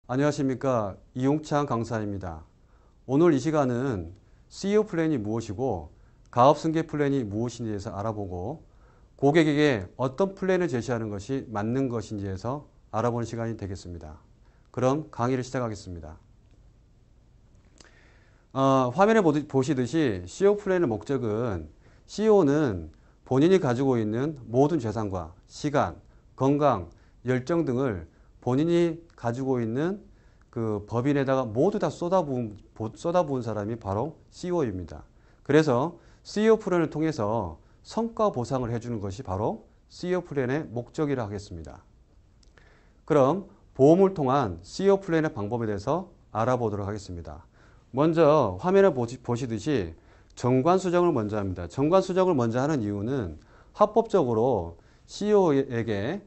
안녕하십니까, 이용창 강사입니다. 오늘 이 시간은 CEO 플랜이 무엇이고 가업승계 플랜이 무엇인지에 대해서 알아보고 고객에게 어떤 플랜을 제시하는 것이 맞는 것인지에서 알아보는 시간이 되겠습니다. 그럼 강의를 시작하겠습니다. 화면에 보시듯이 CEO 플랜의 목적은 CEO는 본인이 가지고 있는 모든 재산과 시간, 건강, 열정 등을 본인이 가지고 있는 그 법인에다가 모두 다 쏟아부은 사람이 바로 CEO입니다. 그래서 CEO 플랜을 통해서 성과 보상을 해주는 것이 바로 CEO 플랜의 목적이라 하겠습니다. 그럼 보험을 통한 CEO 플랜의 방법에 대해서 알아보도록 하겠습니다. 먼저 화면에 보시듯이 정관수정을 먼저 합니다. 정관수정을 먼저 하는 이유는 합법적으로 CEO에게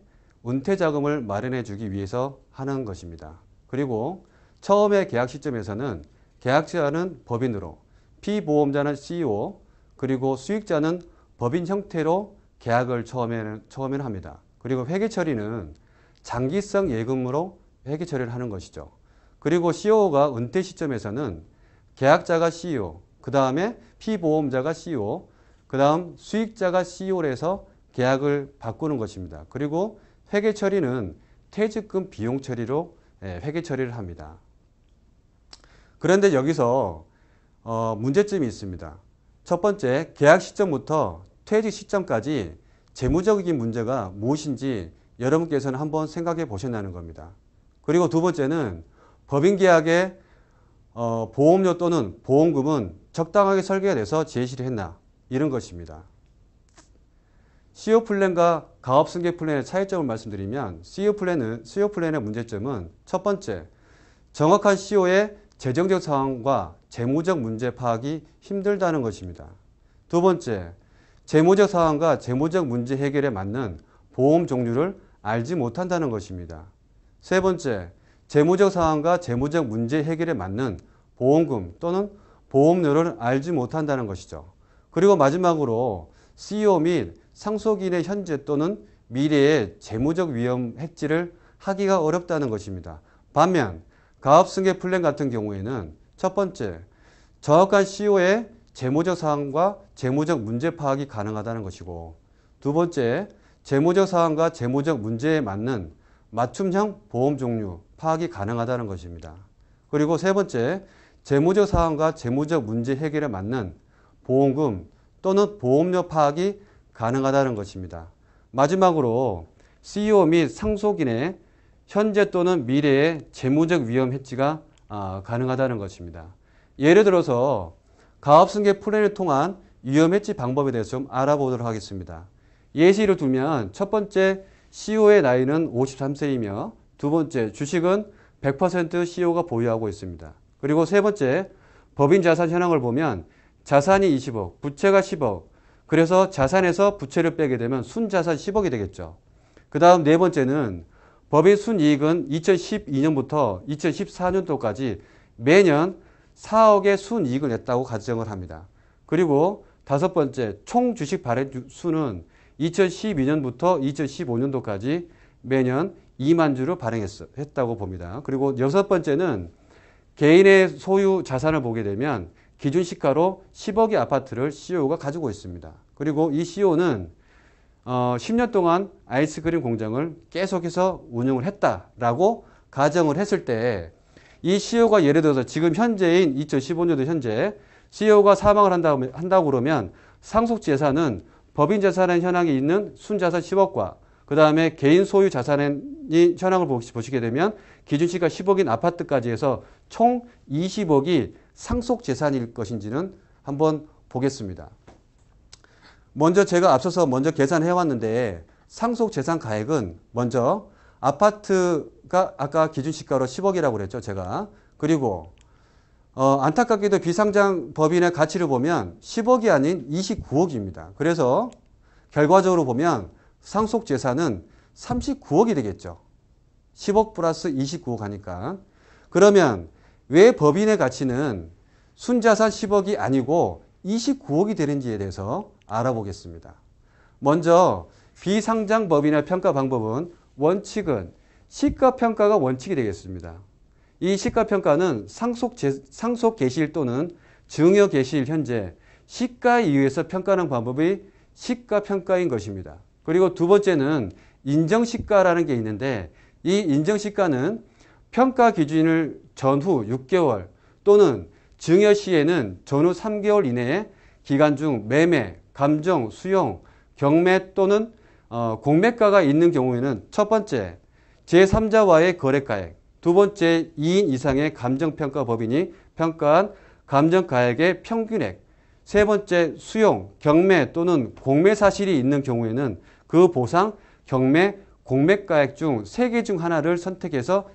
은퇴자금을 마련해 주기 위해서 하는 것입니다. 그리고 처음에 계약 시점에서는 계약자는 법인으로, 피보험자는 CEO, 그리고 수익자는 법인 형태로 계약을 처음에는 합니다. 그리고 회계 처리는 장기성 예금으로 회계 처리를 하는 것이죠. 그리고 CEO가 은퇴 시점에서는 계약자가 CEO, 그 다음에 피보험자가 CEO, 그 다음 수익자가 CEO로 해서 계약을 바꾸는 것입니다. 그리고 회계 처리는 퇴직금 비용 처리로 회계 처리를 합니다. 그런데 여기서 문제점이 있습니다. 첫 번째, 계약 시점부터 퇴직 시점까지 재무적인 문제가 무엇인지 여러분께서는 한번 생각해 보셨다는 겁니다. 그리고 두 번째는 법인계약에 보험료 또는 보험금은 적당하게 설계가 돼서 제시를 했나, 이런 것입니다. CEO 플랜과 가업승계 플랜의 차이점을 말씀드리면 CEO 플랜의 문제점은 첫 번째, 정확한 CEO의 재정적 상황과 재무적 문제 파악이 힘들다는 것입니다. 두 번째, 재무적 상황과 재무적 문제 해결에 맞는 보험 종류를 알지 못한다는 것입니다. 세 번째, 재무적 상황과 재무적 문제 해결에 맞는 보험금 또는 보험료를 알지 못한다는 것이죠. 그리고 마지막으로 CEO 및 상속인의 현재 또는 미래의 재무적 위험 해지를 하기가 어렵다는 것입니다. 반면 가업승계 플랜 같은 경우에는 첫 번째, 정확한 CEO의 재무적 사항과 재무적 문제 파악이 가능하다는 것이고, 두 번째, 재무적 사항과 재무적 문제에 맞는 맞춤형 보험 종류 파악이 가능하다는 것입니다. 그리고 세 번째, 재무적 사항과 재무적 문제 해결에 맞는 보험금 또는 보험료 파악이 가능하다는 것입니다. 마지막으로 CEO 및 상속인의 현재 또는 미래의 재무적 위험 해지가 가능하다는 것입니다. 예를 들어서 가업승계 플랜을 통한 위험 해지 방법에 대해서 좀 알아보도록 하겠습니다. 예시를 두면 첫 번째, CEO의 나이는 53세이며 두 번째, 주식은 100% CEO가 보유하고 있습니다. 그리고 세 번째, 법인 자산 현황을 보면 자산이 20억, 부채가 10억, 그래서 자산에서 부채를 빼게 되면 순자산 10억이 되겠죠. 그 다음 네 번째는 법인 순이익은 2012년부터 2014년도까지 매년 4억의 순이익을 냈다고 가정을 합니다. 그리고 다섯 번째, 총 주식 발행 수는 2012년부터 2015년도까지 매년 2만 주를 발행했다고 봅니다. 그리고 여섯 번째는 개인의 소유 자산을 보게 되면 기준 시가로 10억의 아파트를 CEO가 가지고 있습니다. 그리고 이 CEO는 10년 동안 아이스크림 공장을 계속해서 운영을 했다라고 가정을 했을 때 이 CEO가 예를 들어서 지금 현재인 2015년도 현재 CEO가 사망을 한다고 그러면 상속 재산은 법인 자산의 현황이 있는 순자산 10억과 그 다음에 개인 소유 자산의 현황을 보시게 되면 기준시가 10억인 아파트까지 해서 총 20억이 상속 재산일 것인지는 한번 보겠습니다. 먼저 제가 앞서서 계산해 왔는데 상속 재산 가액은 먼저 아파트가 아까 기준시가로 10억이라고 그랬죠, 제가. 그리고 안타깝게도 비상장 법인의 가치를 보면 10억이 아닌 29억입니다. 그래서 결과적으로 보면 상속 재산은 39억이 되겠죠. 10억 플러스 29억 하니까. 그러면 왜 법인의 가치는 순자산 10억이 아니고 29억이 되는지에 대해서 알아보겠습니다. 먼저 비상장법인의 평가 방법은 원칙은 시가평가가 원칙이 되겠습니다. 이 시가평가는 상속 개시일 또는 증여 개시일 현재 시가에 의해서 평가하는 방법이 시가평가인 것입니다. 그리고 두 번째는 인정시가라는 게 있는데 이 인정시가는 평가 기준일 전후 6개월 또는 증여 시에는 전후 3개월 이내에 기간 중 매매, 감정, 수용, 경매 또는 공매가가 있는 경우에는 첫 번째, 제3자와의 거래가액, 두 번째, 2인 이상의 감정평가법인이 평가한 감정가액의 평균액, 세 번째, 수용, 경매 또는 공매 사실이 있는 경우에는 그 보상, 경매, 공매가액 중 세 개 중 하나를 선택해서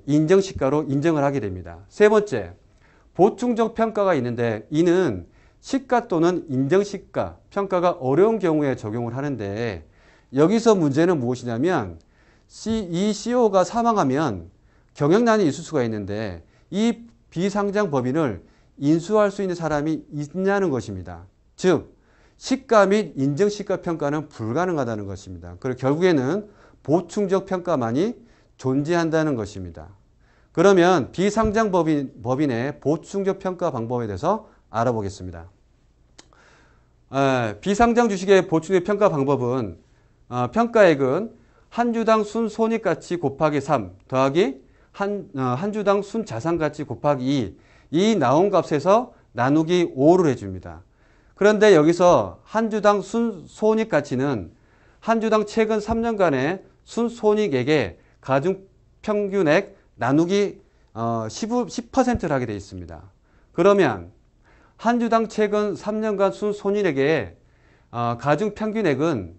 인정시가로 인정을 하게 됩니다. 세 번째, 보충적 평가가 있는데 이는 시가 또는 인정시가 평가가 어려운 경우에 적용을 하는데 여기서 문제는 무엇이냐면 이 CEO가 사망하면 경영난이 있을 수가 있는데 이 비상장 법인을 인수할 수 있는 사람이 있냐는 것입니다. 즉 시가 및 인정시가 평가는 불가능하다는 것입니다. 그리고 결국에는 보충적 평가만이 존재한다는 것입니다. 그러면 비상장 법인의 보충적 평가 방법에 대해서 알아보겠습니다. 비상장 주식의 보충적 평가 방법은 평가액은 한 주당 순손익가치 곱하기 3 더하기 한 주당 순자산가치 곱하기 2 이 나온 값에서 나누기 5를 해줍니다. 그런데 여기서 한 주당 순손익가치는 한 주당 최근 3년간의 순손익액의 가중평균액 나누기 10%를 하게 되어 있습니다. 그러면 한 주당 최근 3년간 순손익액의 가중평균액은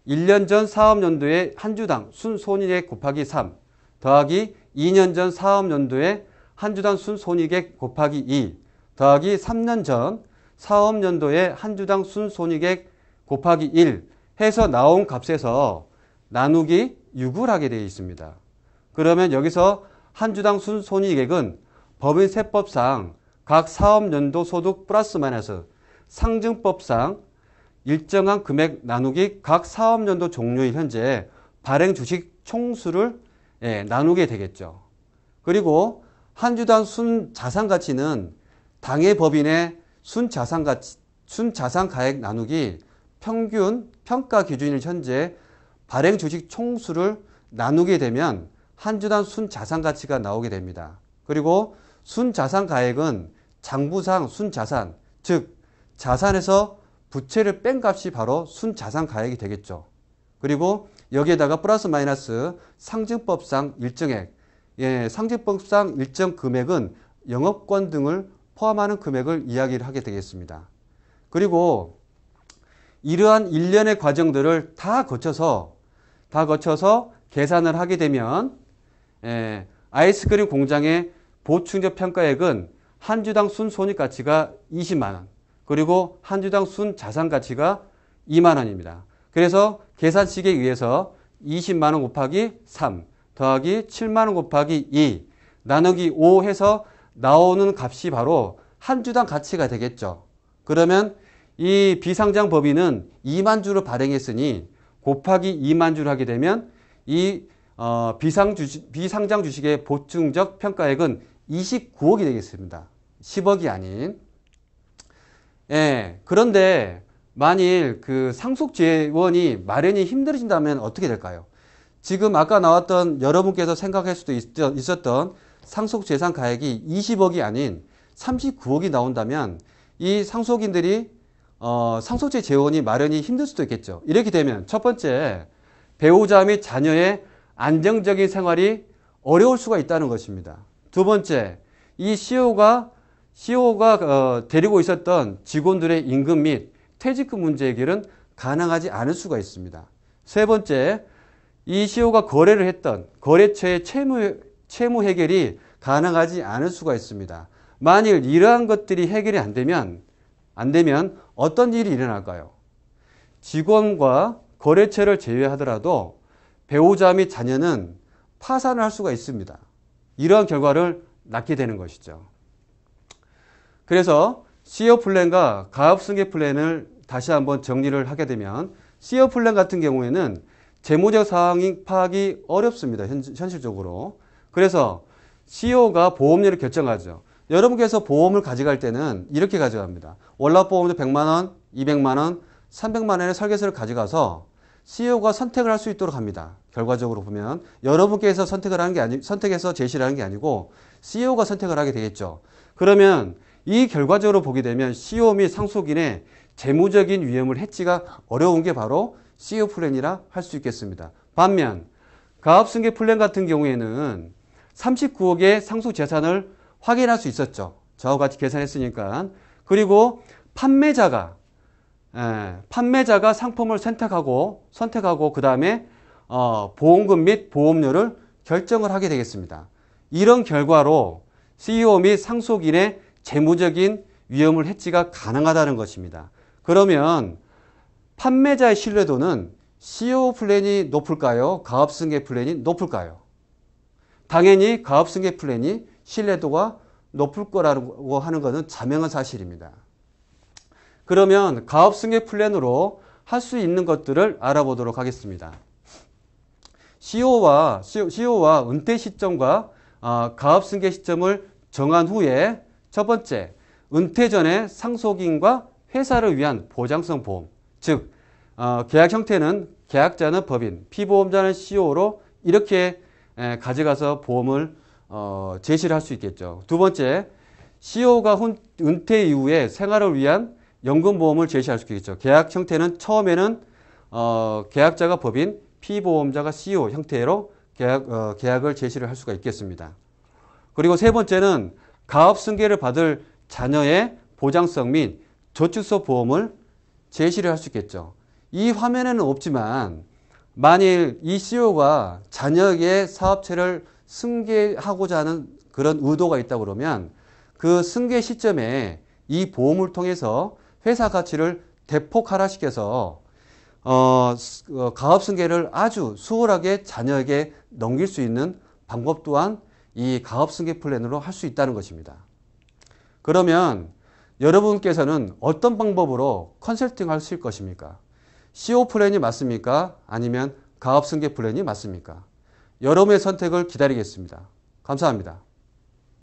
1년 전 사업연도의 한 주당 순손익액 곱하기 3 더하기 2년 전 사업연도의 한 주당 순손익액 곱하기 2 더하기 3년 전 사업연도의 한 주당 순손익액 곱하기 1 해서 나온 값에서 나누기 6을 하게 되어 있습니다. 그러면 여기서 한 주당 순손익액은 법인세법상 각 사업연도 소득 플러스 마이너스 상증법상 일정한 금액 나누기 각 사업연도 종료일 현재 발행 주식 총수를 나누게 되겠죠. 그리고 한 주당 순자산가치는 당해 법인의 순자산가액 나누기 평균 평가 기준일 현재 발행 주식 총수를 나누게 되면 한 주당 순자산가치가 나오게 됩니다. 그리고 순자산가액은 장부상 순자산, 즉 자산에서 부채를 뺀 값이 바로 순자산가액이 되겠죠. 그리고 여기에다가 플러스 마이너스 상증법상 일정액, 상증법상 일정 금액은 영업권 등을 포함하는 금액을 이야기를 하게 되겠습니다. 그리고 이러한 일련의 과정들을 다 거쳐서 계산을 하게 되면 아이스크림 공장의 보충적 평가액은 한 주당 순손익가치가 20만 원, 그리고 한 주당 순자산가치가 2만 원입니다. 그래서 계산식에 의해서 20만 원 곱하기 3 더하기 7만 원 곱하기 2 나누기 5 해서 나오는 값이 바로 한 주당 가치가 되겠죠. 그러면 이 비상장 법인은 2만 주를 발행했으니 곱하기 2만 주를 하게 되면 이 비상장 주식의 보충적 평가액은 29억이 되겠습니다. 10억이 아닌. 그런데 만일 그 상속재원이 마련이 힘들어진다면 어떻게 될까요? 지금 아까 나왔던 여러분께서 생각할 수도 있었던 상속재산 가액이 20억이 아닌 39억이 나온다면 이 상속인들이 상속재 재원이 마련이 힘들 수도 있겠죠. 이렇게 되면 첫 번째, 배우자 및 자녀의 안정적인 생활이 어려울 수가 있다는 것입니다. 두 번째, 이 CEO가 데리고 있었던 직원들의 임금 및 퇴직금 문제 해결은 가능하지 않을 수가 있습니다. 세 번째, 이 CEO가 거래를 했던 거래처의 채무 해결이 가능하지 않을 수가 있습니다. 만일 이러한 것들이 해결이 안 되면 어떤 일이 일어날까요? 직원과 거래처를 제외하더라도 배우자 및 자녀는 파산을 할 수가 있습니다. 이러한 결과를 낳게 되는 것이죠. 그래서 CEO 플랜과 가압승계 플랜을 다시 한번 정리를 하게 되면 CEO 플랜 같은 경우에는 재무적 상황이 파악이 어렵습니다. 현실적으로. 그래서 CEO가 보험료를 결정하죠. 여러분께서 보험을 가져갈 때는 이렇게 가져갑니다. 월납보험료 100만 원, 200만 원, 300만 원의 설계서를 가져가서 CEO가 선택을 할 수 있도록 합니다. 결과적으로 보면 여러분께서 선택해서 제시를 하는 게 아니고 CEO가 선택을 하게 되겠죠. 그러면 이 결과적으로 보게 되면 CEO 및 상속인의 재무적인 위험을 해지가 어려운 게 바로 CEO 플랜이라 할 수 있겠습니다. 반면 가압승계 플랜 같은 경우에는 39억의 상속 재산을 확인할 수 있었죠. 저와 같이 계산했으니까. 그리고 판매자가 상품을 선택하고 그 다음에 보험금 및 보험료를 결정을 하게 되겠습니다. 이런 결과로 CEO 및 상속인의 재무적인 위험을 해지가 가능하다는 것입니다. 그러면 판매자의 신뢰도는 CEO 플랜이 높을까요? 가압승계 플랜이 높을까요? 당연히 가압승계 플랜이 신뢰도가 높을 거라고 하는 것은 자명한 사실입니다. 그러면 가압승계 플랜으로 할 수 있는 것들을 알아보도록 하겠습니다. CEO와 은퇴 시점과 가압승계 시점을 정한 후에 첫 번째, 은퇴 전에 상속인과 회사를 위한 보장성 보험, 즉 계약 형태는 계약자는 법인, 피보험자는 CEO로 이렇게 가져가서 보험을 제시를 할 수 있겠죠. 두 번째, CEO가 은퇴 이후에 생활을 위한 연금보험을 제시할 수 있겠죠. 계약 형태는 처음에는 계약자가 법인, 피보험자가 CEO 형태로 계약을 제시를 할 수가 있겠습니다. 그리고 세 번째는 가압승계를 받을 자녀의 보장성 및 저축성 보험을 제시를 할 수 있겠죠. 이 화면에는 없지만 만일 이 CEO가 자녀에게 사업체를 승계하고자 하는 그런 의도가 있다 그러면 그 승계 시점에 이 보험을 통해서 회사 가치를 대폭 하락시켜서 가압승계를 아주 수월하게 자녀에게 넘길 수 있는 방법 또한 이 가압승계 플랜으로 할 수 있다는 것입니다. 그러면 여러분께서는 어떤 방법으로 컨설팅 하실 것입니까? CEO 플랜이 맞습니까? 아니면 가압승계 플랜이 맞습니까? 여러분의 선택을 기다리겠습니다. 감사합니다.